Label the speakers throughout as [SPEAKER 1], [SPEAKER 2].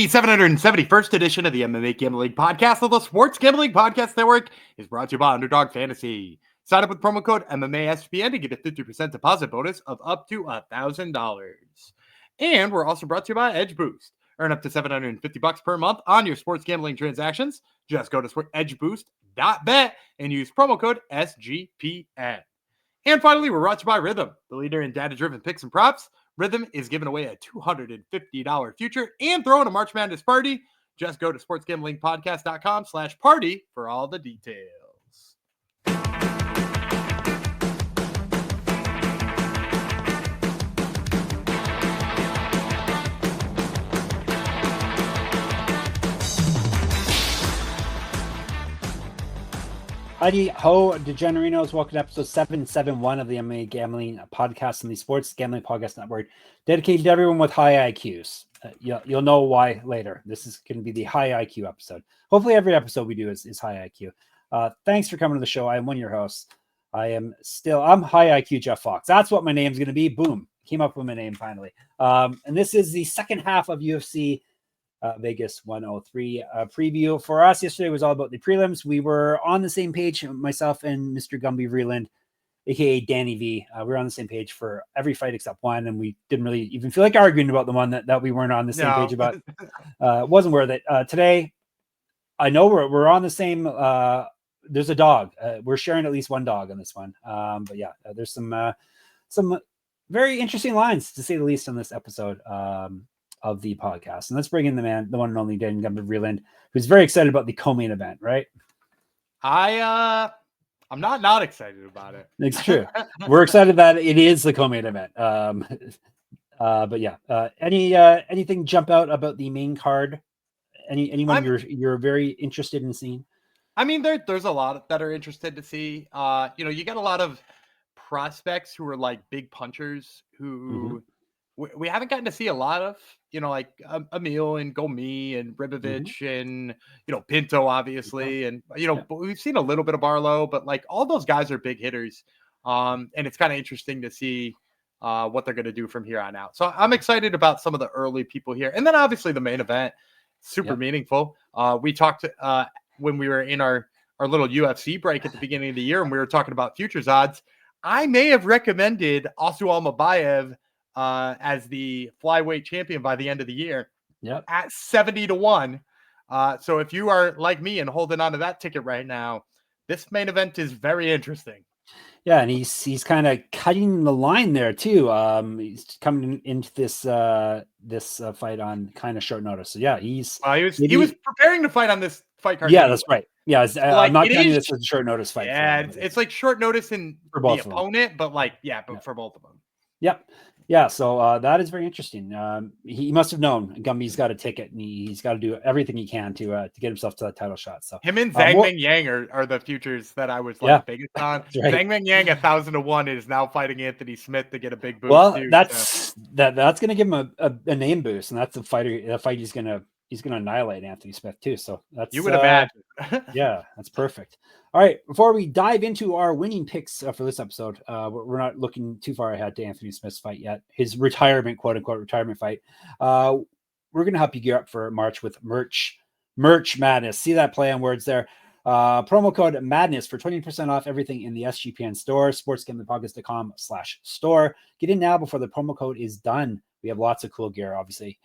[SPEAKER 1] The 771st edition of the MMA Gambling Podcast of the Sports Gambling Podcast Network is brought to you by Underdog Fantasy. Sign up with promo code MMASGPN to get a 50% deposit bonus of up to $1,000. And we're also brought to you by Edge Boost. Earn up to $750 per month on your sports gambling transactions. Just go to edgeboost.bet and use promo code SGPN. And finally, we're brought to you by Rhythm, the leader in data-driven picks and props. Rhythm is giving away a $250 future and throwing a March Madness party. Just go to sportsgamblingpodcast.com/party for all the details.
[SPEAKER 2] Howdy ho, DeGenerinos. Welcome to episode 771 of the MMA Gambling Podcast and the Sports Gambling Podcast Network, dedicated to everyone with high IQs. You'll know why later. This is going to be the high IQ episode. Hopefully every episode we do is high IQ. Thanks for coming to the show. I am one of your hosts. I'm high IQ Jeff Fox. That's what my name's going to be. Boom. Came up with my name finally. And this is the second half of UFC Vegas 103 preview. For us, yesterday was all about the prelims. We were on the same page, myself and Mr. Gumby Vreeland, aka Danny V. We were on the same page for every fight except one, and we didn't really even feel like arguing about the one that we weren't on the same page about. It wasn't worth it. Today, I know we're on the same. There's a dog. We're sharing at least one dog on this one. But yeah, there's some very interesting lines, to say the least, on this episode of the podcast. And let's bring in the one and only Dan Gamble Vreeland, who's very excited about the co-main event, right?
[SPEAKER 1] I'm not excited about it.
[SPEAKER 2] It's true. We're excited that it is the co-main event. But yeah, anything jump out about the main card? Anyone you're very interested in seeing?
[SPEAKER 1] I mean, there's a lot that are interested to see. You got a lot of prospects who are like big punchers who we haven't gotten to see a lot of, like Amil and Gomis and Ribovics and, Pinto, obviously. And, we've seen a little bit of Barlow, but like all those guys are big hitters. And it's kind of interesting to see what they're going to do from here on out. So I'm excited about some of the early people here. And then obviously the main event, super meaningful. We talked when we were in our little UFC break at the beginning of the year, and we were talking about futures odds. I may have recommended Austen Almabayev as the flyweight champion by the end of the year at 70-1. So if you are like me and holding on to that ticket right now, this main event is very interesting.
[SPEAKER 2] Yeah, and he's kind of cutting the line there too. He's coming into this fight on kind of short notice. So yeah, he was
[SPEAKER 1] preparing to fight on this fight card.
[SPEAKER 2] Yeah, that's right. Yeah, I'm not counting this as a short notice fight.
[SPEAKER 1] Yeah, it's like short notice for both the opponent, but for both of them.
[SPEAKER 2] Yep. Yeah, so that is very interesting. He must have known Gumby's got a ticket, and he's got to do everything he can to get himself to that title shot. So
[SPEAKER 1] him and Zhang Ming Yang are the futures that I was biggest on. Right. Zhang Ming Yang 1,000-1 is now fighting Anthony Smith to get a big boost.
[SPEAKER 2] Well, that's going to give him a name boost, and that's a fight he's going to annihilate Anthony Smith too. So that's
[SPEAKER 1] you would imagine.
[SPEAKER 2] Yeah, that's perfect. All right, before we dive into our winning picks for this episode, we're not looking too far ahead to Anthony Smith's fight yet. His retirement, quote unquote, retirement fight. We're going to help you gear up for March with merch madness. See that play on words there. Promo code madness for 20% off everything in the SGPN store, sportsgamblingpodcast.com/store. Get in now before the promo code is done. We have lots of cool gear, obviously.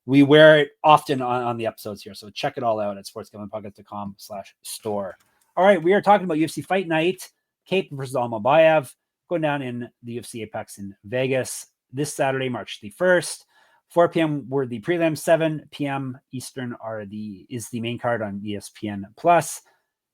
[SPEAKER 2] We wear it often on the episodes here, so check it all out at sportsgamblingpodcast.com/store. All right, we are talking about UFC Fight Night, Kape versus Almabayev, going down in the UFC Apex in Vegas this Saturday, March the 1st. 4 p.m. were the prelims, 7 p.m. Eastern is the main card on ESPN Plus.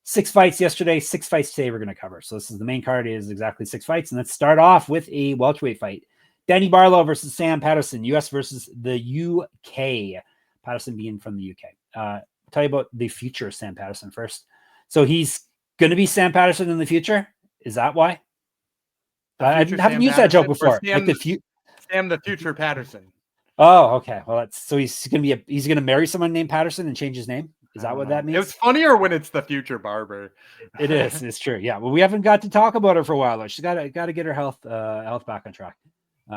[SPEAKER 2] 6 fights yesterday, 6 fights today we're going to cover. So this is the main card, is exactly 6 fights. And let's start off with a welterweight fight. Danny Barlow versus Sam Patterson, U.S. versus the U.K. Patterson being from the U.K. Tell you about the future of Sam Patterson first. So he's going to be Sam Patterson in the future? Is that why? I haven't used that joke before.
[SPEAKER 1] Sam the future Patterson.
[SPEAKER 2] Oh, okay. Well, he's going to marry someone named Patterson and change his name? Is that what that means?
[SPEAKER 1] It's funnier when it's the future barber.
[SPEAKER 2] It is. It's true. Yeah. Well, we haven't got to talk about her for a while, though. She's got to get her health back on track.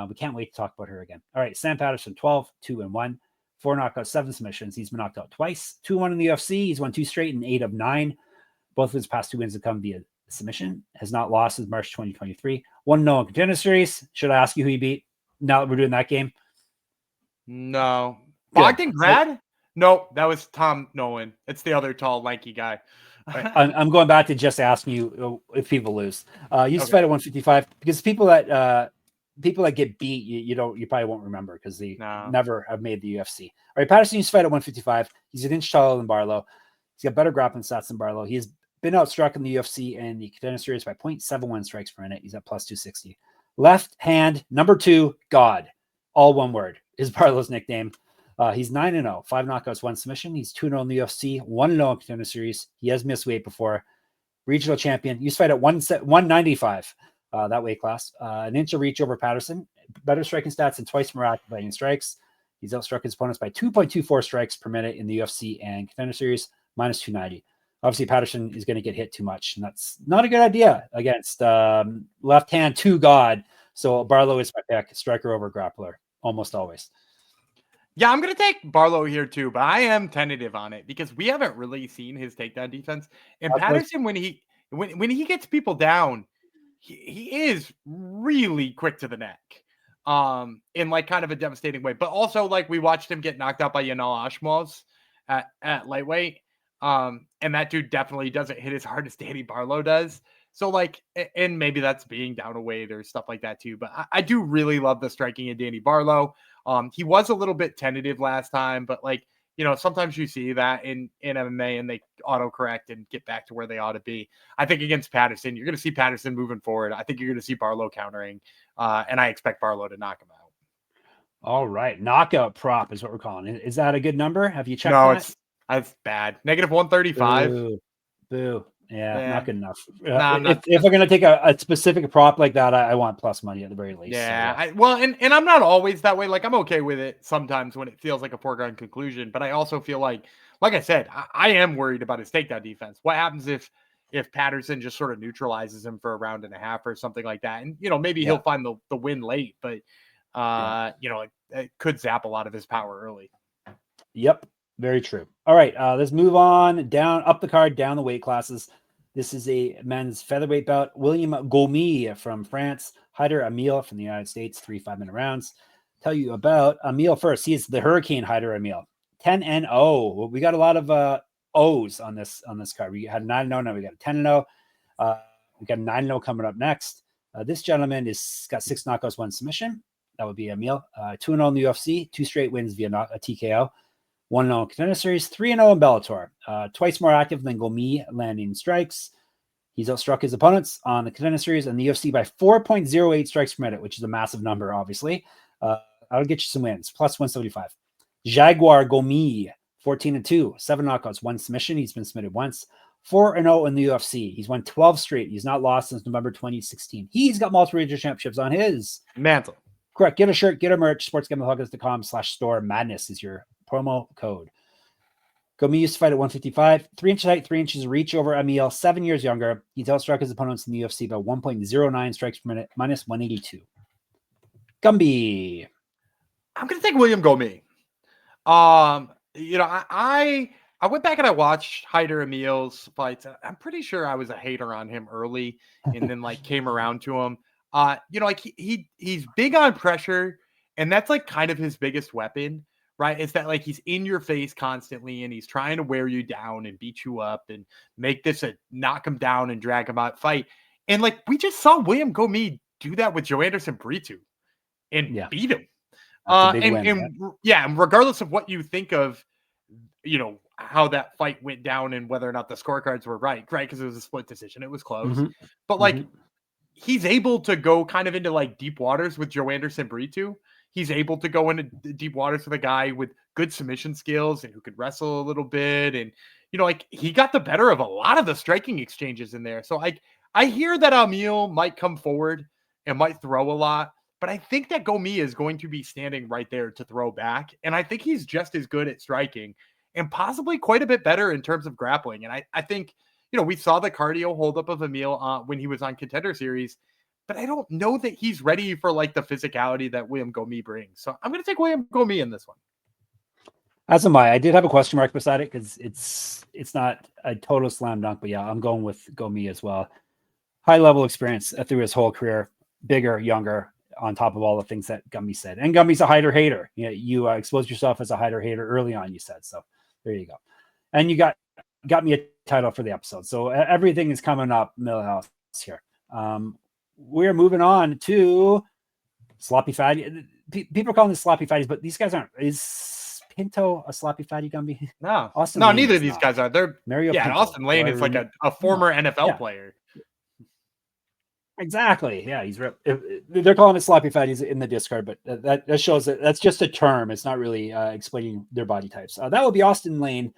[SPEAKER 2] We can't wait to talk about her again. All right. Sam Patterson, 12-2-1. 4 knockouts, 7 submissions. He's been knocked out twice, 2-1 in the UFC. He's won 2 straight and 8 of 9. Both of his past 2 wins have come via submission. Has not lost since March 2023. 1-0 in Contender Series. Should I ask you who he beat now that we're doing that game?
[SPEAKER 1] No. Bogdan Grad? Nope, that was Tom Nolan. It's the other tall, lanky guy.
[SPEAKER 2] Right. I'm going back to just asking you if people lose. You used to fight at 155 because people that get beat, you probably won't remember because they never have made the UFC. All right, Patterson used to fight at 155. He's an inch taller than Barlow. He's got better grappling stats than Barlow. He's been outstruck in the UFC and the Contender Series by 0.71 strikes per minute. He's at plus 260. Left hand, number 2, God. All one word is Barlow's nickname. He's 9-0, 5 knockouts, 1 submission. He's 2-0 in the UFC, 1-0 in Contender Series. He has missed weight before. Regional champion. Used to fight at 195, that weight class. An inch of reach over Patterson. Better striking stats and twice more active fighting strikes. He's outstruck his opponents by 2.24 strikes per minute in the UFC and Contender Series, minus 290. Obviously, Patterson is going to get hit too much, and that's not a good idea against left hand 2 God. So Barlow is my pick, striker over grappler, almost always.
[SPEAKER 1] Yeah, I'm going to take Barlow here too, but I am tentative on it because we haven't really seen his takedown defense. And Patterson, when he gets people down, he is really quick to the neck, in like kind of a devastating way. But also, like, we watched him get knocked out by Yanal Ashmoz at lightweight, and that dude definitely doesn't hit as hard as Danny Barlow does. So, like, and maybe that's being down a weight or stuff like that too. But I do really love the striking of Danny Barlow. He was a little bit tentative last time, but like, sometimes you see that in MMA and they autocorrect and get back to where they ought to be. I think against Patterson, you're going to see Patterson moving forward. I think you're going to see Barlow countering, and I expect Barlow to knock him out.
[SPEAKER 2] All right. Knockout prop is what we're calling it. Is that a good number? Have you checked
[SPEAKER 1] that? It's bad. Negative 135.
[SPEAKER 2] Boo. Yeah, not good enough. If we're going to take a specific prop like that, I want plus money at the very least.
[SPEAKER 1] Yeah. So, and I'm not always that way. Like, I'm okay with it sometimes when it feels like a foregone conclusion, but I also feel like I said, I am worried about his takedown defense. What happens if Patterson just sort of neutralizes him for a round and a half or something like that? And, maybe he'll find the win late, but, it could zap a lot of his power early.
[SPEAKER 2] Yep. Very true. All right, let's move on up the card, down the weight classes. This is a men's featherweight bout. William Gomis from France, Hyder Amil from the United States, 3 5-minute rounds. Tell you about Amil first. He is the Hurricane Hyder Amil, 10-0. We got a lot of O's on this card. We had 9-0, now we got a 10-0. We got a 9-0 coming up next. This gentleman got 6 knockouts, 1 submission. That would be Amil. 2-0 in the UFC, 2 straight wins via a TKO. 1-0 in Contender Series, 3-0 in Bellator. Twice more active than Gomis landing strikes. He's outstruck his opponents on the Contender Series and the UFC by 4.08 strikes per minute, which is a massive number, obviously. I'll get you some wins, plus 175. Jaguar Gomis, 14-2, 7 knockouts, 1 submission. He's been submitted once. 4-0 in the UFC. He's won 12 straight. He's not lost since November 2016. He's got multiple regional championships on his
[SPEAKER 1] mantle.
[SPEAKER 2] Correct. Get a shirt, get a merch. sportsgamblehawkins.com/store. Madness is your promo code. Gomis used to fight at 155, 3 inches height, 3 inches reach over Amil, 7 years younger. He's outstruck his opponents in the UFC by 1.09 strikes per minute, minus 182. Gumby.
[SPEAKER 1] I'm going to take William Gomis. I went back and I watched Hyder Amil's fights. I'm pretty sure I was a hater on him early and then like came around to him. He's big on pressure, and that's like kind of his biggest weapon. Right. It's that like he's in your face constantly and he's trying to wear you down and beat you up and make this a knock him down and drag him out fight. And like we just saw William Gomis do that with Joanderson Brito and beat him. And regardless of what you think of, how that fight went down and whether or not the scorecards were right, because it was a split decision. It was close. Mm-hmm. But like he's able to go kind of into like deep waters with Joanderson Brito. He's able to go into deep waters with a guy with good submission skills and who could wrestle a little bit. And, he got the better of a lot of the striking exchanges in there. So I hear that Amil might come forward and might throw a lot, but I think that Gomis is going to be standing right there to throw back. And I think he's just as good at striking and possibly quite a bit better in terms of grappling. And I think, we saw the cardio holdup of Amil when he was on Contender Series, but I don't know that he's ready for like the physicality that William Gomis brings. So I'm going to take William Gomis in this one.
[SPEAKER 2] As am I. I did have a question mark beside it because it's not a total slam dunk, but yeah, I'm going with Gomi as well. High level experience through his whole career, bigger, younger, on top of all the things that Gummy said. And Gummy's a Hyder hater. You exposed yourself as a Hyder hater early on, you said. So there you go. And you got me a title for the episode. So everything is coming up, Millhouse here. We're moving on to sloppy fatty. People are calling this sloppy fatties, but these guys aren't. Is Pinto a sloppy fatty, Gumby?
[SPEAKER 1] No,
[SPEAKER 2] Austen
[SPEAKER 1] no,
[SPEAKER 2] Lane
[SPEAKER 1] neither
[SPEAKER 2] is
[SPEAKER 1] of these
[SPEAKER 2] not.
[SPEAKER 1] guys are. They're
[SPEAKER 2] Pinto.
[SPEAKER 1] Austen Lane is like a former NFL player.
[SPEAKER 2] Exactly. Yeah, they're calling it sloppy fatties in the Discord, but that shows that that's just a term. It's not really explaining their body types. That would be Austen Lane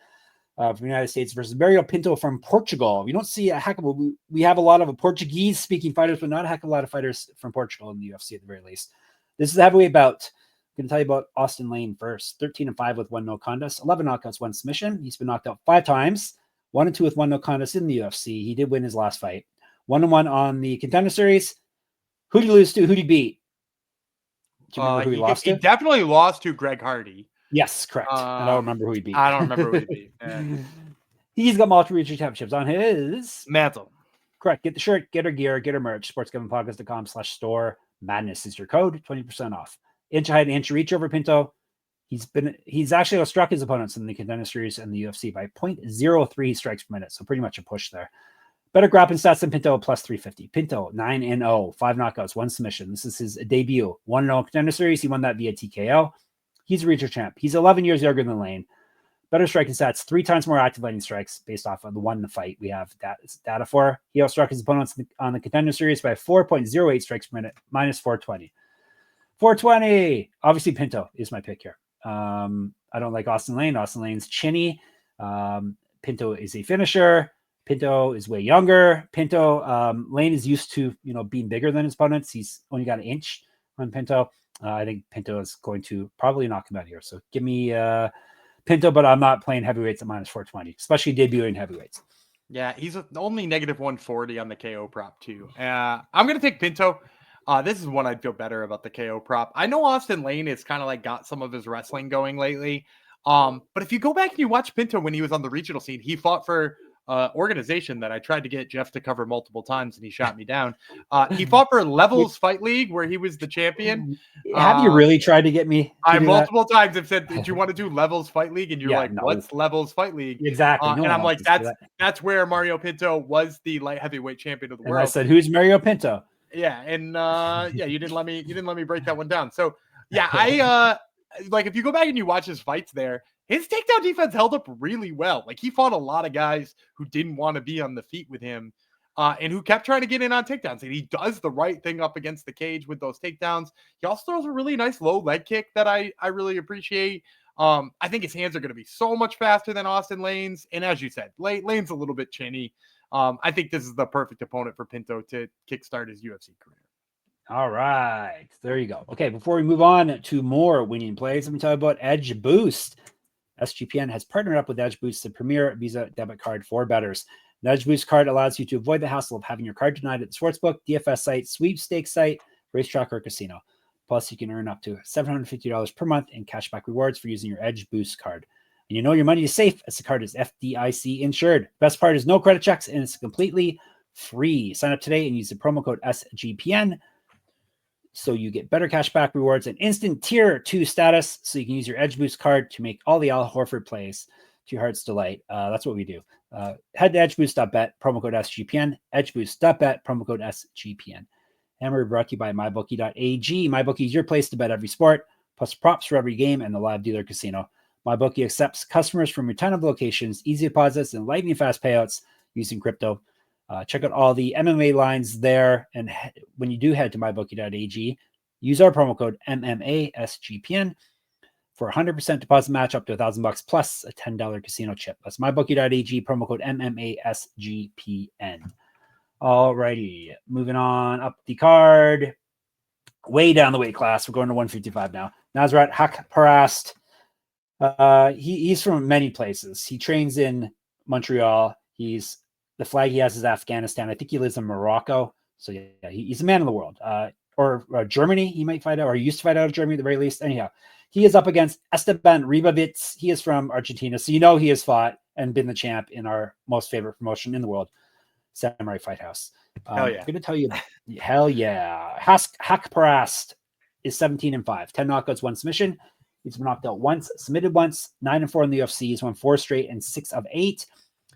[SPEAKER 2] from the United States versus Mario Pinto from Portugal. We don't see a heck of we have a lot of Portuguese speaking fighters, but not a heck of a lot of fighters from Portugal in the UFC at the very least. This is a heavyweight bout. I'm going to tell you about Austen Lane first. 13-5 with 1 no contest, 11 knockouts, 1 submission. He's been knocked out 5 times, 1-2 with 1 no contest in the UFC. He did win his last fight. 1-1 on the Contender Series. Who did he lose to? Who did he beat? Do you remember who he lost to?
[SPEAKER 1] He definitely lost to Greg Hardy.
[SPEAKER 2] Yes, correct. I don't remember who he beat.
[SPEAKER 1] I don't remember who he beat.
[SPEAKER 2] He's got multiple regional championships on his
[SPEAKER 1] mantle.
[SPEAKER 2] Correct. Get the shirt, get our gear, get our merch. sportsgamblingpodcast.com/store. Madness is your code. 20% off. Inch height, inch reach over Pinto. He's actually outstruck his opponents in the Contender Series and the UFC by 0.03 strikes per minute. So pretty much a push there. Better grappling stats than Pinto, plus 350. Pinto, 9-0, 5 knockouts, 1 submission. This is his debut. 1-0 Contender Series. He won that via TKO. He's a regional champ. He's 11 years younger than Lane. Better striking stats, 3 times more active lightning strikes based off of the one fight we have data for. He outstruck his opponents on the Contender Series by 4.08 strikes per minute, minus 420. 420. Obviously, Pinto is my pick here. I don't like Austen Lane. Austen Lane's chinny. Pinto is a finisher. Pinto is way younger. Lane is used to, being bigger than his opponents. He's only got an inch on Pinto. I think Pinto is going to probably knock him out here. So give me Pinto, but I'm not playing heavyweights at minus 420, especially debuting heavyweights.
[SPEAKER 1] Yeah, he's only negative 140 on the KO prop too. I'm going to take Pinto. This is one I'd feel better about the KO prop. I know Austen Lane is kind of like got some of his wrestling going lately. But if you go back and you watch Pinto when he was on the regional scene, he fought for organization that I tried to get Jeff to cover multiple times and he shot me down. He fought for Levels Fight League where he was the champion.
[SPEAKER 2] Have you really tried to get me?
[SPEAKER 1] I multiple times have said, did you want to do Levels Fight League? And you're like, no. What's Levels Fight League?
[SPEAKER 2] Exactly.
[SPEAKER 1] And I'm like, that's where Mario Pinto was the light heavyweight champion of the world.
[SPEAKER 2] I said, who's Mario Pinto?
[SPEAKER 1] Yeah. And you didn't let me break that one down. So yeah, I like if you go back and you watch his fights there, his takedown defense held up really well. Like he fought a lot of guys who didn't want to be on the feet with him and who kept trying to get in on takedowns. And he does the right thing up against the cage with those takedowns. He also throws a really nice low leg kick that I really appreciate. I think his hands are going to be so much faster than Austen Lane's. And as you said, Lane's a little bit chinny. I think this is the perfect opponent for Pinto to kickstart his UFC career.
[SPEAKER 2] All right. There you go. Okay, before we move on to more winning plays, let me tell you about Edge Boost. SGPN has partnered up with Edge Boost, the premier Visa debit card for bettors. The Edge Boost card allows you to avoid the hassle of having your card denied at the sportsbook, DFS site, sweepstakes site, racetrack, or casino. Plus, you can earn up to $750 per month in cashback rewards for using your Edge Boost card. And you know your money is safe as the card is FDIC insured. Best part is no credit checks and it's completely free. Sign up today and use the promo code SGPN so you get better cashback rewards and instant tier 2 status so you can use your Edge Boost card to make all the Al Horford plays to your heart's delight. That's what we do. Head to edgeboost.bet, promo code SGPN, edgeboost.bet, promo code SGPN. And we're brought to you by mybookie.ag. MyBookie is your place to bet every sport, plus props for every game and the live dealer casino. MyBookie accepts customers from a ton of locations, easy deposits, and lightning fast payouts using crypto. Check out all the MMA lines there. And when you do head to mybookie.ag, use our promo code MMASGPN for 100% deposit match up to $1,000 plus a $10 casino chip. That's mybookie.ag, promo code MMASGPN. Alrighty, moving on up the card. Way down the weight class. We're going to 155 now. Nasrat Haqparast. He's from many places. He trains in Montreal. The flag he has is Afghanistan. I think he lives in Morocco. So yeah, he's a man of the world. Or Germany, he might fight out, or he used to fight out of Germany at the very least. Anyhow, He is up against Esteban Ribovics. He is from Argentina, so you know he has fought and been the champ in our most favorite promotion in the world, Samurai Fight House.
[SPEAKER 1] Hell yeah.
[SPEAKER 2] I'm going to tell you, hell yeah. Haqparast is 17-5, 10 knockouts, 1 submission. He's been knocked out once, submitted once, 9-4 in the UFC. He's won 4 straight and 6 of 8.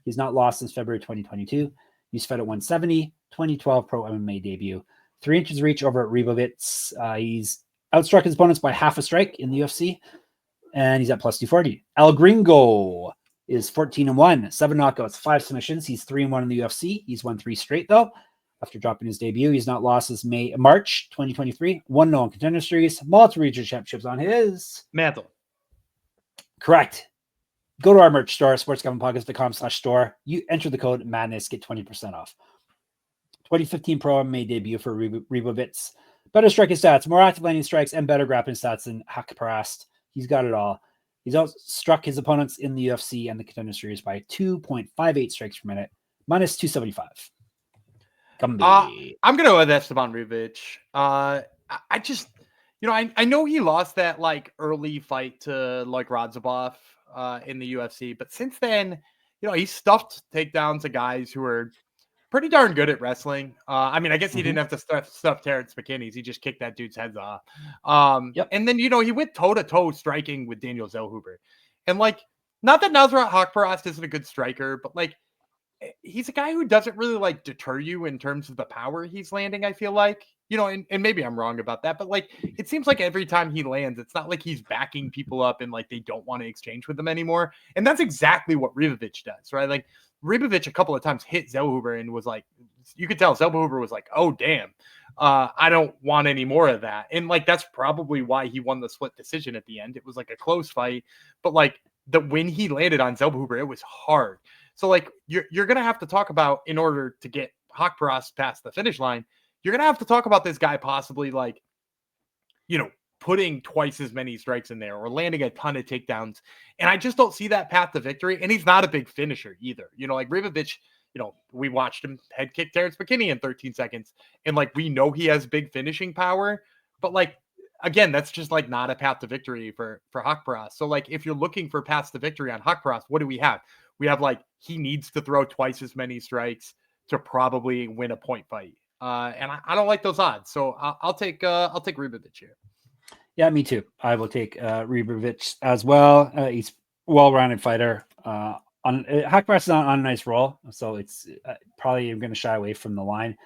[SPEAKER 2] He's not lost since February 2022. He's fed at 170, 2012 pro MMA debut. 3 inches reach over at Ribovics. He's outstruck his opponents by half a strike in the UFC, and he's at plus 240. El Gringo is 14-1, 7 knockouts, 5 submissions. He's 3-1 in the UFC. He's won 3 straight, though. After dropping his debut, he's not lost since March 2023. 1-0 in Contender Series, multiple regional championships on his
[SPEAKER 1] mantle.
[SPEAKER 2] Correct. Go to our merch store, sportsgamblingpodcast.com/store. You enter the code MADNESS, get 20% off. 2015 Pro MMA debut for Ribovics. Better striking stats, more active landing strikes, and better grappling stats than Haqparast. He's got it all. He's outstruck his opponents in the UFC and the Contender Series by 2.58 strikes per minute, minus 275.
[SPEAKER 1] I'm going to go with Esteban Ribovics. I just, I know he lost that like early fight to like Radzhabov in the UFC, but since then, he stuffed takedowns of guys who are pretty darn good at wrestling. I mean, I guess he didn't have to stuff Terrence McKinney's. He just kicked that dude's heads off. And then, he went toe-to-toe striking with Daniel Zellhuber. And, like, not that Nasrat Haqparast isn't a good striker, but, like, he's a guy who doesn't really, like, deter you in terms of the power he's landing, I feel like. And maybe I'm wrong about that, but, like, it seems like every time he lands, it's not like he's backing people up and, like, they don't want to exchange with him anymore. And that's exactly what Ribovics does, right? Like, Ribovics a couple of times hit Zellhuber and was like, you could tell Zellhuber was like, oh, damn, I don't want any more of that. And like, that's probably why he won the split decision at the end. It was like a close fight, but like when he landed on Zellhuber, it was hard. So like, you're going to have to talk about, in order to get Haqparast past the finish line, you're going to have to talk about this guy possibly like, putting twice as many strikes in there or landing a ton of takedowns. And I just don't see that path to victory. And he's not a big finisher either. Like Ribovics, we watched him head kick Terrence McKinney in 13 seconds. And like, we know he has big finishing power, but like, again, that's just like not a path to victory for Haqparast. So like, if you're looking for paths to victory on Haqparast, what do we have? We have like, he needs to throw twice as many strikes to probably win a point fight. And I don't like those odds. So I'll take Ribovics here.
[SPEAKER 2] Yeah, me too. I will take Ribovics as well. He's a well-rounded fighter. Haqparast is on a nice roll, so it's probably going to shy away from the line.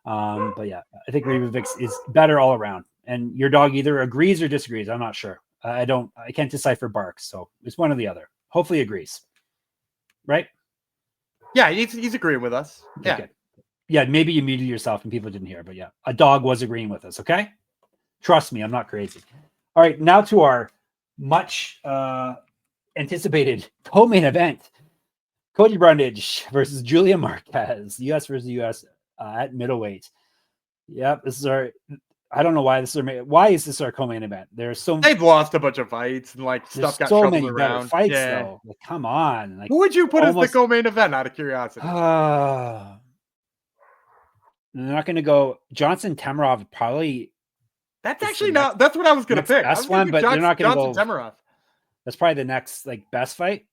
[SPEAKER 2] But yeah, I think Ribovics is better all around. And your dog either agrees or disagrees. I'm not sure. I can't decipher barks, so it's one or the other. Hopefully agrees. Right?
[SPEAKER 1] Yeah, he's agreeing with us. Yeah.
[SPEAKER 2] Okay. Yeah, maybe you muted yourself and people didn't hear, but yeah, a dog was agreeing with us, okay? Trust me, I'm not crazy. All right, now to our much anticipated co-main event. Cody Brundage versus Julian Marquez, US versus US at middleweight. Yep, this is our, I don't know why this is our co-main event?
[SPEAKER 1] They've lost a bunch of fights and like stuff got so many
[SPEAKER 2] better fights though. Like, come on. Like,
[SPEAKER 1] who would you put as the co-main event out of curiosity?
[SPEAKER 2] They're not going to go Johnson Tamarov probably.
[SPEAKER 1] That's actually not. That's what I was going to pick.
[SPEAKER 2] That's one, but they're not going to go.
[SPEAKER 1] Tamarov.
[SPEAKER 2] That's probably the next like best fight.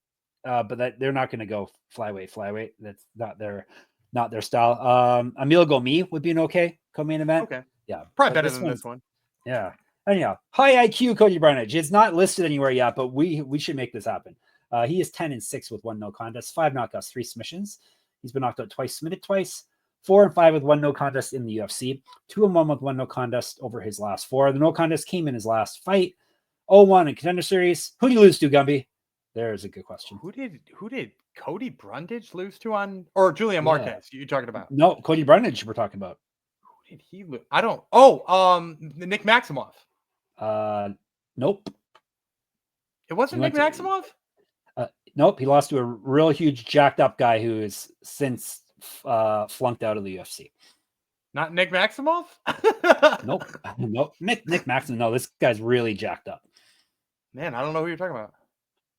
[SPEAKER 2] But they're not going to go flyweight. That's not their style. Amil Gomis would be an okay co-main event.
[SPEAKER 1] Okay.
[SPEAKER 2] Yeah,
[SPEAKER 1] probably better than this one.
[SPEAKER 2] Yeah. Anyhow, high IQ Cody Brundage. It's not listed anywhere yet, but we should make this happen. He is 10-6 with 1 no contest, 5 knockouts, 3 submissions. He's been knocked out twice, submitted twice. 4-5 with 1 no contest in the UFC. 2-1 with 1 no contest over his last 4. The no contest came in his last fight. 0-1 in Contender Series. Who did he lose to, Gumby? There's a good question.
[SPEAKER 1] Who did Cody Brundage lose to on, or Julian Marquez? You talking about?
[SPEAKER 2] No, Cody Brundage we're talking about.
[SPEAKER 1] Who did he lose? I don't. Oh, Nick Maximov.
[SPEAKER 2] Nope.
[SPEAKER 1] It wasn't Nick Maximov?
[SPEAKER 2] Nope. He lost to a real huge jacked up guy who is since flunked out of the UFC.
[SPEAKER 1] Not Nick Maximov?
[SPEAKER 2] Nope. Nick Maximov. No, this guy's really jacked up.
[SPEAKER 1] Man, I don't know who you're talking about.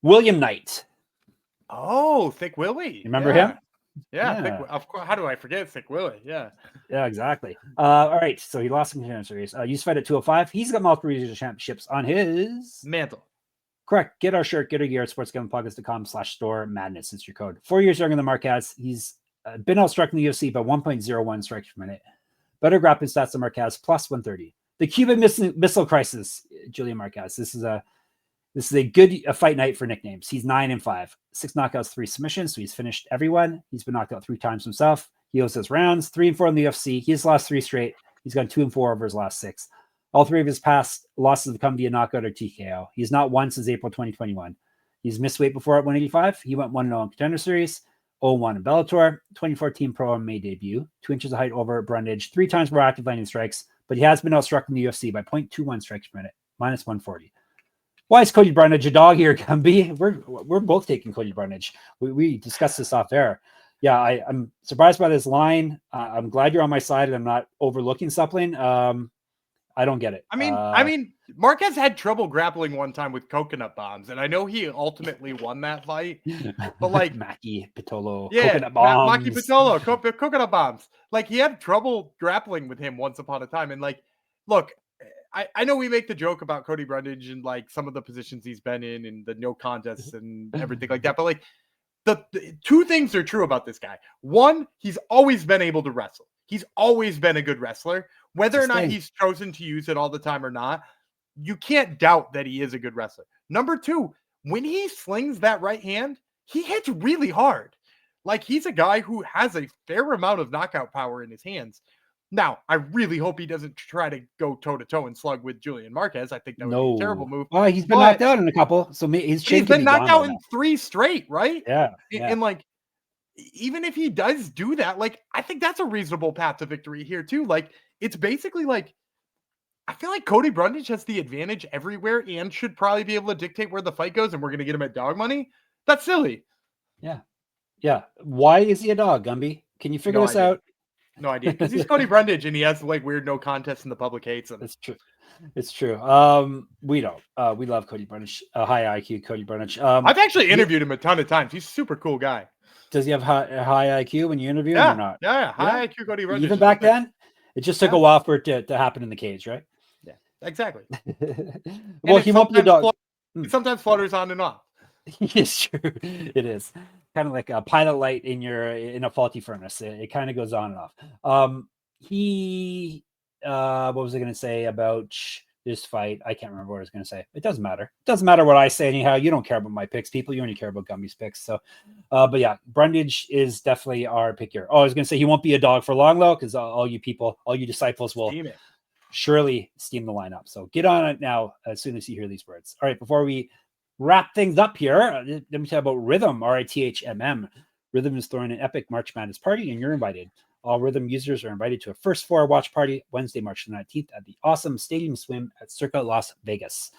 [SPEAKER 2] William Knight.
[SPEAKER 1] Oh, Thick Willie.
[SPEAKER 2] Remember him?
[SPEAKER 1] Yeah. Of course. How do I forget Thick Willie? Yeah.
[SPEAKER 2] Yeah, exactly. All right. So he lost some contender series. Used to fight at 205. He's got multiple regional championships on his
[SPEAKER 1] mantle.
[SPEAKER 2] Correct. Get our shirt, get our gear at sportsgamblingpodcast.com/store madness. It's your code. 4 years younger than Marquez. He's been outstruck in the UFC by 1.01 strikes per minute. Better grappling stats than Marquez, plus 130. The Cuban Missile Crisis, Julian Marquez. This is a good fight night for nicknames. He's 9-5, 6 knockouts, 3 submissions. So he's finished everyone. He's been knocked out 3 times himself. He owes his rounds, 3-4 in the UFC. He's lost 3 straight. He's gone 2-4 over his last 6. All 3 of his past losses have come via knockout or TKO. He's not won since April 2021. He's missed weight before at 185. He went 1-0 in Contender Series, 0-1 in Bellator, 2014 Pro MMA debut, 2 inches of height over Brundage, 3 times more active landing strikes, but he has been outstruck in the UFC by 0.21 strikes per minute, minus 140. Why is Cody Brundage a dog here, Gumby? We're both taking Cody Brundage. We discussed this off air. Yeah, I'm surprised by this line. I'm glad you're on my side and I'm not overlooking something. I don't get it.
[SPEAKER 1] I mean, Marquez had trouble grappling one time with coconut bombs, and I know he ultimately won that fight. But like
[SPEAKER 2] Mackie Pitolo,
[SPEAKER 1] coconut bombs. Mackie Pitolo, coconut bombs. Like he had trouble grappling with him once upon a time. And like, look, I know we make the joke about Cody Brundage and like some of the positions he's been in and the no contests and everything like that. But like the 2 things are true about this guy. One, he's always been able to wrestle. He's always been a good wrestler. Whether or not he's chosen to use it all the time or not, you can't doubt that he is a good wrestler. Number 2, when he slings that right hand, he hits really hard. Like he's a guy who has a fair amount of knockout power in his hands. Now, I really hope he doesn't try to go toe-to-toe and slug with Julian Marquez. I think that would be a terrible move.
[SPEAKER 2] Well, he's been knocked out in a couple, so he's
[SPEAKER 1] been knocked out in 3 straight, right?
[SPEAKER 2] Yeah.
[SPEAKER 1] And like, even if he does do that, like, I think that's a reasonable path to victory here too. Like, it's basically like, I feel like Cody Brundage has the advantage everywhere and should probably be able to dictate where the fight goes, and we're going to get him at dog money. That's silly.
[SPEAKER 2] Yeah. Yeah. Why is he a dog, Gumby? Can you figure this out?
[SPEAKER 1] No idea. Because he's Cody Brundage and he has like weird no contest and the public hates him.
[SPEAKER 2] It's true. It's true. We don't. We love Cody Brundage. High IQ Cody Brundage.
[SPEAKER 1] I've actually interviewed him a ton of times. He's a super cool guy.
[SPEAKER 2] Does he have high IQ when you interview him or not?
[SPEAKER 1] Yeah. High IQ Cody Brundage.
[SPEAKER 2] Even back then? It just took a while for it to happen in the cage, right?
[SPEAKER 1] Yeah, exactly.
[SPEAKER 2] Well, he won't be a dog.
[SPEAKER 1] It sometimes flutters on and off.
[SPEAKER 2] It's true. It is kind of like a pilot light in a faulty furnace. It kind of goes on and off. What was I going to say about this fight? I can't remember what I was going to say. It doesn't matter. It doesn't matter what I say anyhow. You don't care about my picks, people. You only care about Gummy's picks. So, but yeah, Brundage is definitely our pick here. Oh, I was going to say he won't be a dog for long though, because all you people, all you disciples will surely steam the lineup. So get on it now as soon as you hear these words. All right, before we wrap things up here, let me talk about Rhythm, RITHMM. Rhythm is throwing an epic March Madness party, and you're invited. All Rhythm users are invited to a first 4 watch party Wednesday, March 19th at the awesome Stadium Swim at Circa Las Vegas.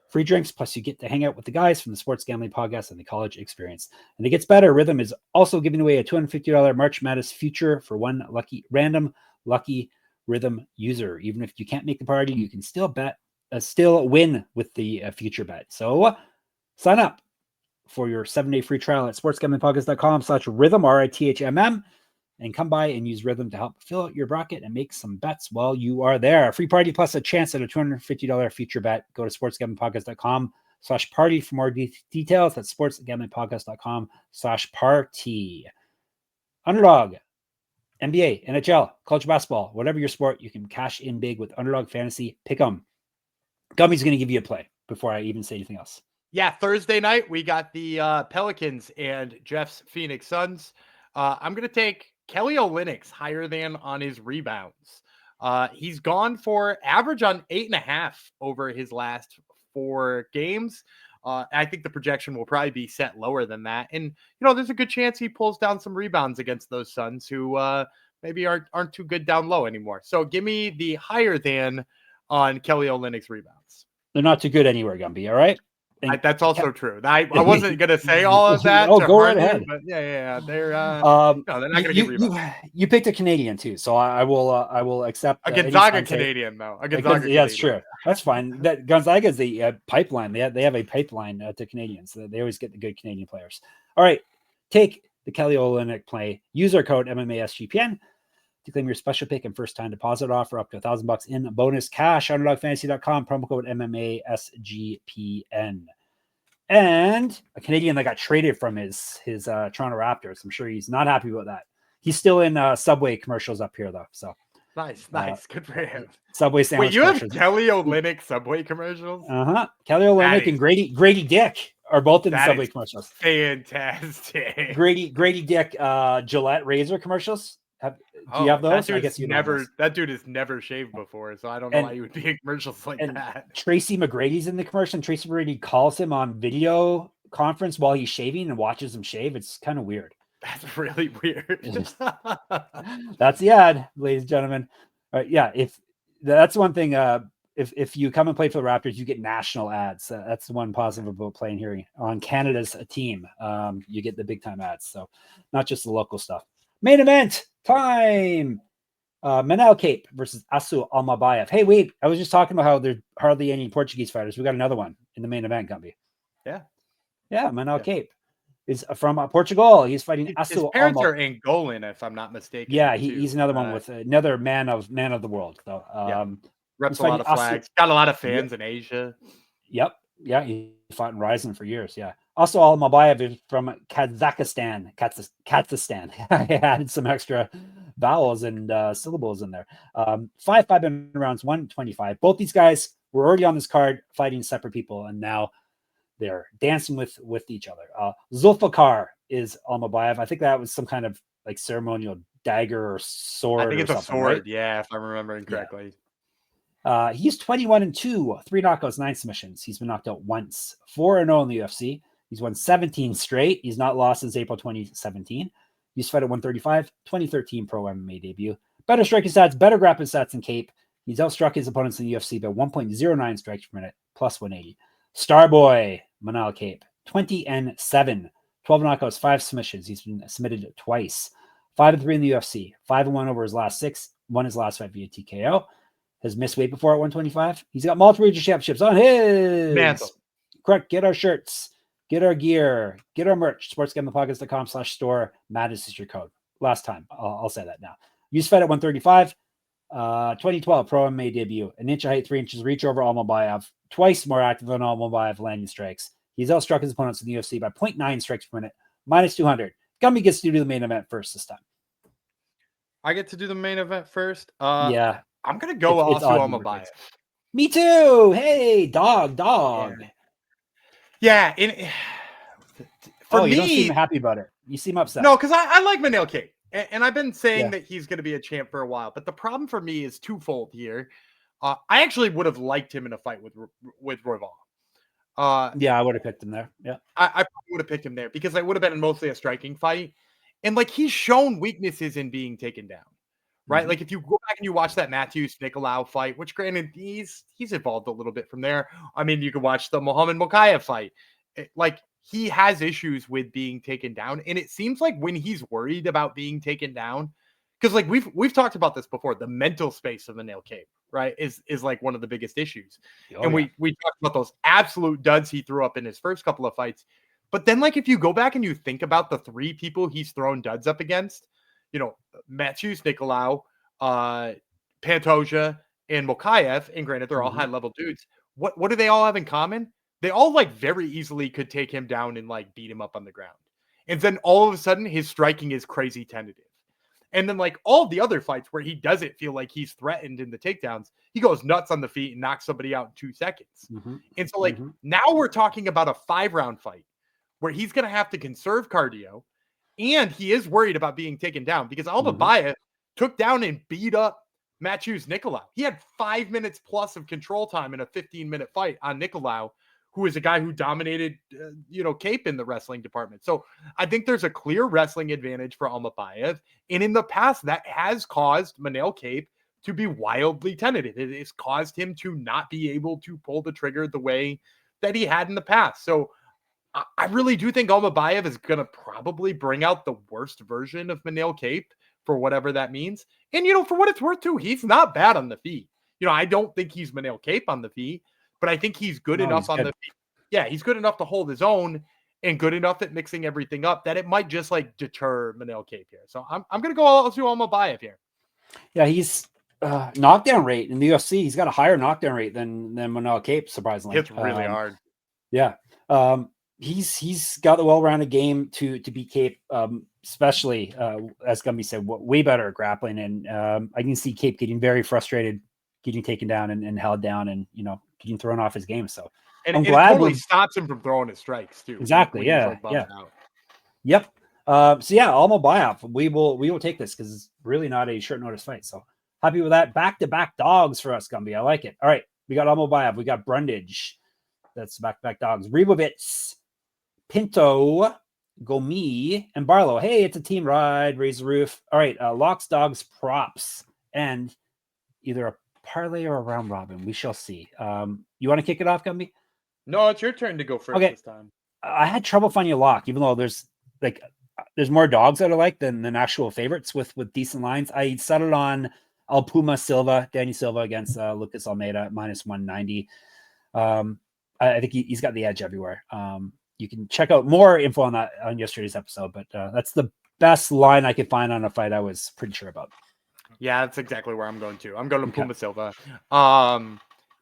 [SPEAKER 2] Free drinks, plus you get to hang out with the guys from the Sports Gambling Podcast and the College Experience. And it gets better. Rhythm is also giving away a $250 March Madness future for one random lucky Rhythm user. Even if you can't make the party, you can still win with the future bet. So sign up for your 7-day free trial at sportsgamblingpodcast.com/rhythm, RITHMM, and come by and use Rhythm to help fill out your bracket and make some bets while you are there. A free party plus a chance at a $250 future bet. Go to sportsgamblingpodcast.com/party for more details. That's sportsgamblingpodcast.com/party. Underdog, NBA, NHL, college basketball, whatever your sport, you can cash in big with Underdog Fantasy Pick'em. Gummy's going to give you a play before I even say anything else.
[SPEAKER 1] Yeah, Thursday night, we got the Pelicans and Jeff's Phoenix Suns. I'm going to take Kelly Olynyk's higher than on his rebounds. He's gone for average on 8.5 over his last 4 games. I think the projection will probably be set lower than that. And, there's a good chance he pulls down some rebounds against those Suns who maybe aren't too good down low anymore. So give me the higher than on Kelly Olynyk's rebounds.
[SPEAKER 2] They're not too good anywhere, Gumby, all right?
[SPEAKER 1] That's also true. I wasn't going to say all of that.
[SPEAKER 2] Go right ahead.
[SPEAKER 1] But yeah. They're not going to get rebounds.
[SPEAKER 2] You picked a Canadian too, so I will accept
[SPEAKER 1] a Gonzaga Canadian though. A Gonzaga.
[SPEAKER 2] Yeah, that's true. That's fine. That Gonzaga is the pipeline. They have a pipeline to Canadians. They always get the good Canadian players. All right, take the Kelly Olynyk play. Use our code MMASGPN to claim your special pick and first time deposit offer up to $1,000 in bonus cash. UnderdogFantasy.com, promo code MMASGPN. And a Canadian that got traded from his Toronto Raptors. I'm sure he's not happy about that. He's still in Subway commercials up here, though. So
[SPEAKER 1] nice. Good for him.
[SPEAKER 2] Subway sandwich.
[SPEAKER 1] Wait, you have Kelly Olynyk Subway commercials?
[SPEAKER 2] Kelly Olynyk and Grady Dick are both in the Subway commercials.
[SPEAKER 1] Fantastic.
[SPEAKER 2] Grady Dick Gillette razor commercials. Do you have those?
[SPEAKER 1] I guess that dude has never shaved before, so I don't know why you would be in commercials like that.
[SPEAKER 2] Tracy McGrady's in the commercial, and Tracy McGrady calls him on video conference while he's shaving and watches him shave. It's kind of weird.
[SPEAKER 1] That's really weird.
[SPEAKER 2] That's the ad, ladies and gentlemen. If that's one thing, if you come and play for the Raptors, you get national ads. That's the one positive about playing here on Canada's team. You get the big time ads, so not just the local stuff. Main event time. Manel Kape versus Asu Almabayev. Hey, wait, I was just talking about how there's hardly any Portuguese fighters. We got another one in the main event, Gumby.
[SPEAKER 1] Yeah,
[SPEAKER 2] Manel Kape is from Portugal. He's fighting Asu.
[SPEAKER 1] His parents are Angolan, if I'm not mistaken.
[SPEAKER 2] Yeah, he's another one with another man of the world, though.
[SPEAKER 1] Reps a lot of flags. Got a lot of fans in Asia.
[SPEAKER 2] Yep. Yeah, he fought in Ryzen for years. Yeah. Also, Almabayev is from Kazakhstan. I added some extra vowels and syllables in there. 5 rounds, 125. Both these guys were already on this card fighting separate people, and now they're dancing with each other. Zulfikar is Almabayev. I think that was some kind of like ceremonial dagger or sword.
[SPEAKER 1] I think it's a sword.
[SPEAKER 2] Right?
[SPEAKER 1] Yeah, if I'm remembering correctly.
[SPEAKER 2] Yeah. He's 21-2, 3 knockouts, 9 submissions. He's been knocked out once, 4-0 in the UFC. He's won 17 straight. He's not lost since April 2017. He's fought at 135, 2013 pro MMA debut. Better striking stats, better grappling stats than Kape. He's outstruck his opponents in the UFC by 1.09 strikes per minute, plus 180. Starboy, Manel Kape, 20-7, 12 knockouts, 5 submissions. He's been submitted twice. 5-3 in the UFC, 5-1 over his last 6, won his last fight via TKO. Has missed weight before at 125. He's got multiple region championships on his
[SPEAKER 1] mantle.
[SPEAKER 2] Correct. Get our shirts, get our gear, get our merch. sportsgamblingpodcast.com/store. Madness is your code. Last time. I'll say that now. Use fed at 135. 2012 pro MMA debut. An inch of height, 3 inches reach over Almabayev. Twice more active than Almabayev landing strikes. He's outstruck his opponents in the UFC by 0.9 strikes per minute. Minus 200. Gumby gets to do the main event first this time.
[SPEAKER 1] I get to do the main event first.
[SPEAKER 2] Yeah.
[SPEAKER 1] I'm going to go also Almabayev.
[SPEAKER 2] Me too. Hey, dog.
[SPEAKER 1] Yeah. For me,
[SPEAKER 2] you don't seem happy about it. You seem upset.
[SPEAKER 1] No, because I like Manel Kape. And I've been saying that he's going to be a champ for a while. But the problem for me is twofold here. I actually would have liked him in a fight with Royval.
[SPEAKER 2] I would have picked him there. Yeah.
[SPEAKER 1] I probably would have picked him there because it would have been mostly a striking fight. And like he's shown weaknesses in being taken down. Right, like if you go back and you watch that Matthews Nicolau fight, which granted he's evolved a little bit from there. I mean, you can watch the Muhammad Mokaev fight. Like he has issues with being taken down, and it seems like when he's worried about being taken down, because like we've talked about this before, the mental space of Manel Kape, right, is like one of the biggest issues. We talked about those absolute duds he threw up in his first couple of fights, but then like if you go back and you think about the 3 people he's thrown duds up against. Matthews, Nicolau, Pantoja, and Mokaev, and granted, they're all high-level dudes. What do they all have in common? They all, like, very easily could take him down and, like, beat him up on the ground. And then all of a sudden, his striking is crazy tentative. And then, like, all the other fights where he doesn't feel like he's threatened in the takedowns, he goes nuts on the feet and knocks somebody out in 2 seconds. And so, like, now we're talking about a 5-round fight where he's going to have to conserve cardio. And he is worried about being taken down because Almabayev took down and beat up Matthews Nicolau. He had 5 minutes plus of control time in a 15-minute fight on Nicolau, who is a guy who dominated, Kape in the wrestling department. So I think there's a clear wrestling advantage for Almabayev. And in the past, that has caused Manel Kape to be wildly tentative. It has caused him to not be able to pull the trigger the way that he had in the past. So I really do think Almabayev is going to probably bring out the worst version of Manel Kape for whatever that means. And, for what it's worth too, he's not bad on the feet. I don't think he's Manel Kape on the feet, but I think he's good enough on the feet. Yeah, he's good enough to hold his own. and good enough at mixing everything up that it might just like deter Manel Kape here. So I'm going to go all to Almabayev here.
[SPEAKER 2] Yeah, he's knockdown rate in the UFC. He's got a higher knockdown rate than Manel Kape, surprisingly.
[SPEAKER 1] It's really hard.
[SPEAKER 2] Yeah. He's got the well-rounded game to beat Kape, especially as Gumby said, way better at grappling. And I can see Kape getting very frustrated, getting taken down and held down, and getting thrown off his game. So
[SPEAKER 1] and
[SPEAKER 2] I'm
[SPEAKER 1] it
[SPEAKER 2] glad
[SPEAKER 1] totally stops him from throwing his strikes too.
[SPEAKER 2] Exactly. Yeah. Yep. So yeah, Almabayev, we will take this because it's really not a short notice fight. So happy with that. Back-to-back dogs for us, Gumby. I like it. All right, we got Almabayev, we got Brundage. That's back-to-back dogs. Ribovics, Pinto, Gomis, and Barlow. Hey, it's a team ride. Raise the roof. All right, locks, dogs, props, and either a parlay or a round robin. We shall see. You want to kick it off, Gumby?
[SPEAKER 1] No, it's your turn to go first this time.
[SPEAKER 2] I had trouble finding a lock, even though there's more dogs that I like than actual favorites with decent lines. I settled on Danny Silva against Lucas Almeida minus 190. I think he's got the edge everywhere. You can check out more info on that on yesterday's episode, but that's the best line I could find on a fight I was pretty sure about.
[SPEAKER 1] Yeah, that's exactly where I'm going to. I'm going to Puma Silva.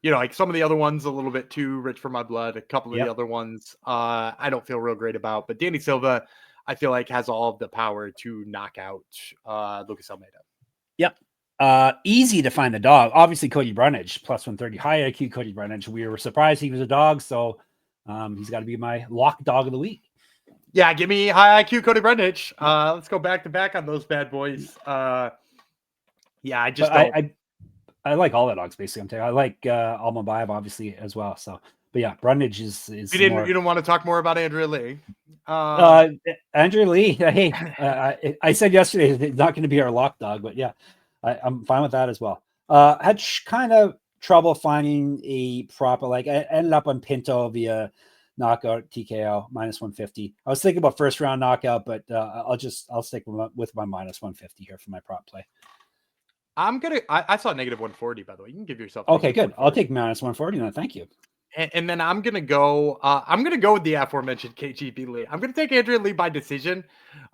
[SPEAKER 1] Like some of the other ones a little bit too rich for my blood. A couple of the other ones I don't feel real great about. But Danny Silva, I feel like has all of the power to knock out Lucas Almeida.
[SPEAKER 2] Yep. Easy to find the dog. Obviously, Cody Brundage, plus 130. High IQ Cody Brundage. We were surprised he was a dog, so he's got to be my lock dog of the week.
[SPEAKER 1] Yeah, give me high IQ Cody Brundage. Let's go back to back on those bad boys.
[SPEAKER 2] I like all the dogs basically. I'm telling you. I like Almabayev obviously as well. So, but yeah, Brundage is.
[SPEAKER 1] You didn't want to talk more about Andrea Lee.
[SPEAKER 2] Andrea Lee. Hey, I said yesterday it's not going to be our lock dog, but yeah, I'm fine with that as well. Had kind of trouble finding a proper I ended up on Pinto via knockout TKO minus 150. I was thinking about first round knockout, but I'll stick with my minus 150 here for my prop play.
[SPEAKER 1] I saw negative 140, by the way. You can give yourself.
[SPEAKER 2] Okay, good. I'll take minus 140 then. Thank you.
[SPEAKER 1] And then I'm going to go with the aforementioned KGB Lee. I'm going to take Andrea Lee by decision.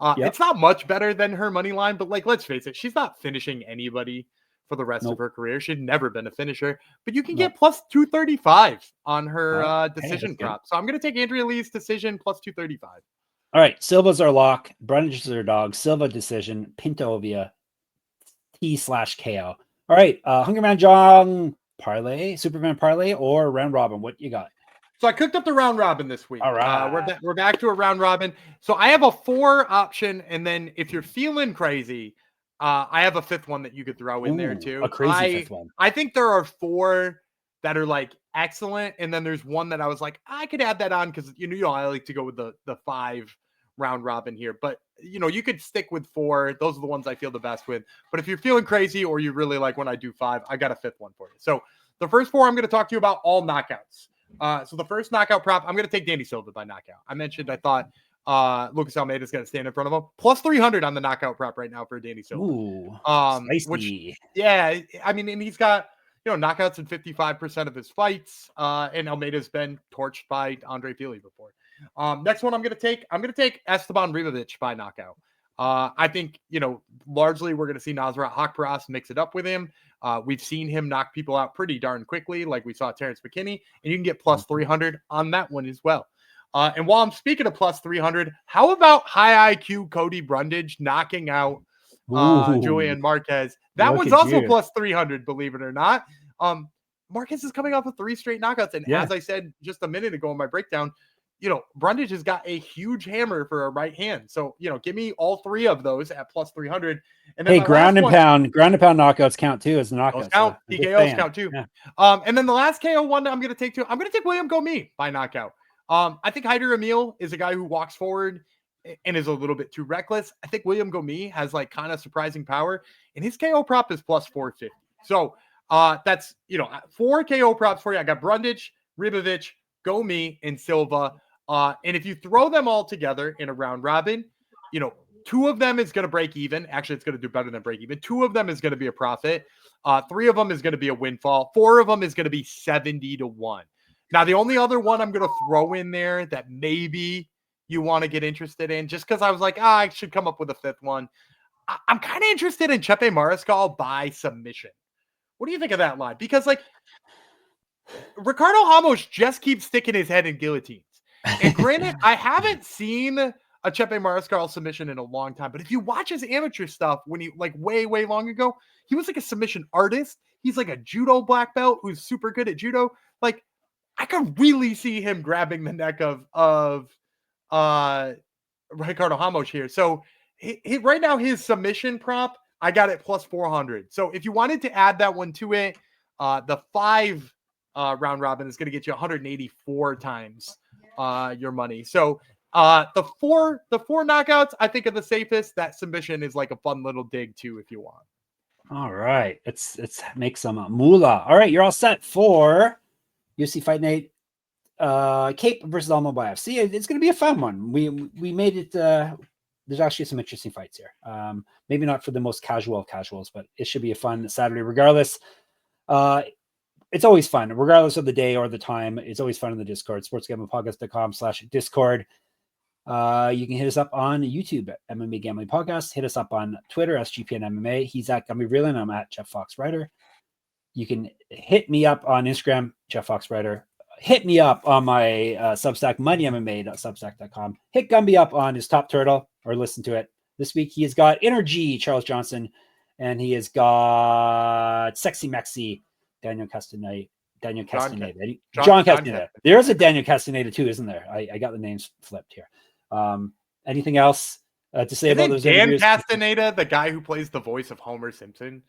[SPEAKER 1] It's not much better than her money line, but let's face it, she's not finishing anybody for the rest of her career. She'd never been a finisher, but you can get plus 235 on her decision prop. So I'm going to take Andrea Lee's decision plus 235.
[SPEAKER 2] All right. Silva's our lock. Brundage is our dog. Silva decision. Pinto via T/KO. All right. Hungry Man John parlay, Superman parlay, or round robin. What you got?
[SPEAKER 1] So I cooked up the round robin this week.
[SPEAKER 2] All right.
[SPEAKER 1] We're back to a round robin. So I have a 4 option, and then if you're feeling crazy, I have a 5th one that you could throw in there too.
[SPEAKER 2] A crazy 5th one.
[SPEAKER 1] I think there are 4 that are excellent, and then there's one that I was like, I could add that on because I like to go with the 5 round robin here, but you could stick with 4. Those are the ones I feel the best with. But if you're feeling crazy or you really like when I do 5, I got a 5th one for you. So the first 4 I'm going to talk to you about all knockouts. So the first knockout prop, I'm going to take Danny Silva by knockout. I mentioned I thought Lucas Almeida is going to stand in front of him. Plus 300 on the knockout prop right now for Danny Silva.
[SPEAKER 2] Ooh,
[SPEAKER 1] which, yeah, I mean, and he's got knockouts in 55% of his fights. And Almeida's been torched by Andre Fili before. Next one I'm going to take Esteban Ribovics by knockout. I think, largely we're going to see Nasrat Haqparast mix it up with him. We've seen him knock people out pretty darn quickly, like we saw Terrence McKinney, and you can get plus 300 on that one as well. And while I'm speaking of plus 300, how about high IQ Cody Brundage knocking out Julian Marquez? That one's also plus 300, believe it or not. Marquez is coming off of 3 straight knockouts. And as I said just a minute ago in my breakdown, Brundage has got a huge hammer for a right hand. So, give me all 3 of those at plus 300. And then
[SPEAKER 2] ground and pound knockouts count too as knockouts.
[SPEAKER 1] TKOs count too. Yeah. And then the last KO one I'm going to take too. I'm going to take William Gomis by knockout. I think Hyder Amil is a guy who walks forward and is a little bit too reckless. I think William Gomis has kind of surprising power, and his KO prop is plus 450. So that's 4 KO props for you. I got Brundage, Ribovics, Gomis, and Silva. And if you throw them all together in a round robin, 2 of them is going to break even. Actually, it's going to do better than break even. 2 of them is going to be a profit. 3 of them is going to be a windfall. 4 of them is going to be 70-1. Now, the only other one I'm going to throw in there that maybe you want to get interested in, just because I was like, I should come up with a fifth one. I'm kind of interested in Kape Mariscal by submission. What do you think of that line? Because like Ricardo Ramos just keeps sticking his head in guillotines. And granted, I haven't seen a Kape Mariscal submission in a long time, but if you watch his amateur stuff when he like way long ago, he was like a submission artist. He's like a judo black belt who's super good at judo. Like I could really see him grabbing the neck of Ricardo Ramos here. So right now his submission prop, I got it plus 400. So if you wanted to add that one to it, the 5 round robin is going to get you 184 times your money. So the four knockouts I think are the safest. That submission is like a fun little dig too if you want.
[SPEAKER 2] All right, let's make some moolah. All right, you're all set for UFC Fight Night. Kape versus Almabayev. See, it's going to be a fun one. We made it. There's actually some interesting fights here. Maybe not for the most casual of casuals, but it should be a fun Saturday regardless. It's always fun, regardless of the day or the time. It's always fun in the Discord, sportsgamblingpodcast.com/Discord. You can hit us up on YouTube at MMA Gambling Podcast. Hit us up on Twitter, SGPN MMA. He's at Gumby Vreeland. I'm at Jeff Fox Writer. You can hit me up on Instagram, Jeff Fox Writer. Hit me up on my Substack, moneymma.substack.com. Hit Gumby up on his Top Turtle or listen to it. This week he has got Energy, Charles Johnson, and he has got Sexy Mexi, John Castaneda. There's a Daniel Castaneda too, isn't there? I got the names flipped here. Anything else to say about those interviews?
[SPEAKER 1] Dan Castaneda, the guy who plays the voice of Homer Simpson?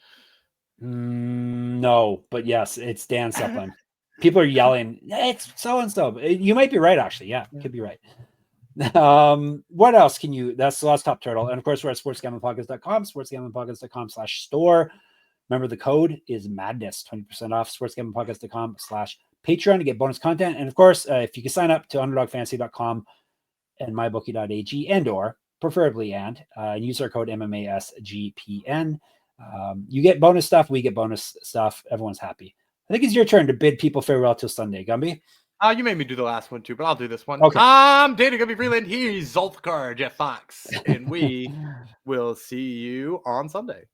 [SPEAKER 2] No, but yes, it's Dan Sepplin. People are yelling, it's so-and-so. You might be right, actually. Yeah, could be right. What else can you? That's the last Top Turtle. And of course, we're at sportsgamblingpodcast.com, sportsgamblingpodcast.com/store. Remember, the code is madness, 20% off, sportsgamblingpodcast.com/Patreon to get bonus content. And of course, if you can sign up to underdogfantasy.com and mybookie.ag and/or preferably use our code MMASGPN. You get bonus stuff. We get bonus stuff. Everyone's happy. I think it's your turn to bid people farewell till Sunday, Gumby.
[SPEAKER 1] You made me do the last one too, but I'll do this one.
[SPEAKER 2] Okay.
[SPEAKER 1] I'm Dana Gumby Vreeland. He's Zolfkar Jeff Fox, and we will see you on Sunday.